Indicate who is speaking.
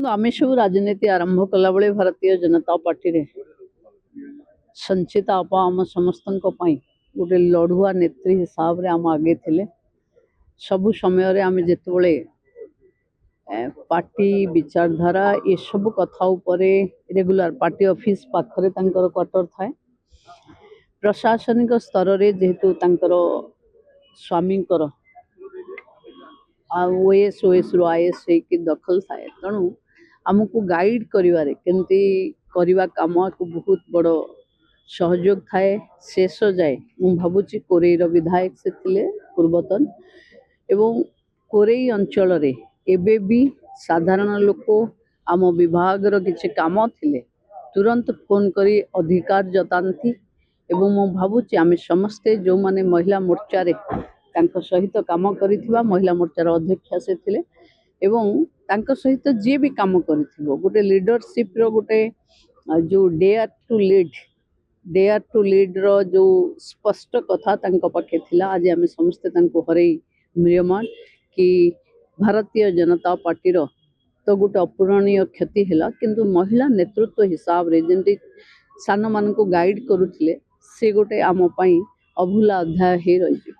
Speaker 1: आम सब राजनीति आरंभ कला बेले भारतीय जनता पार्टी रे संचिता आपा आम समस्त गोटे लड़ुआ नेत्री हिसाब रे आम आगे थिले। सबु समय आम जिते पार्टी विचारधारा ये सब कथा उपरे रेगुलर पार्टी ऑफिस पाखरे तांकर क्वार्टर थाए। प्रशासनिक स्तर रे जेहेतु तांकर स्वामी ओएस रु आईएएस दखल थाए, तेणु आमको गाइड करिवारे केमती करिवा काम को बहुत बड़ सहयोग थाए। शेष जाए मु भावुची कोरेईर विधायक से थिले पूर्वतन एवं कोरेई अंचल रे एबे भी साधारण लोक आम विभाग रो किछि काम थिले तुरंत फोन करी अधिकार जतांती एवं मु भावुची आमे समस्ते जो माने महिला मोर्चा रे तांको सहित काम करिथिबा महिला मोर्चार अध्यक्षा से थिले एवं तांको सहित जे भी काम करिथिबो गोटे लीडरशिप रो गोटे जो डेयर टू लीड रो जो स्पष्ट कथा तांको पाखे थिला। आज आमे समस्ते तांको हरई म्रियमान कि भारतीय जनता पार्टी रो तो गोटे अपूरणीय क्षति है, किंतु महिला नेतृत्व हिसाब रे जेंटी सान मान को गाइड करुथिले से गोटे आम पई अभूला अध्याय हे रही।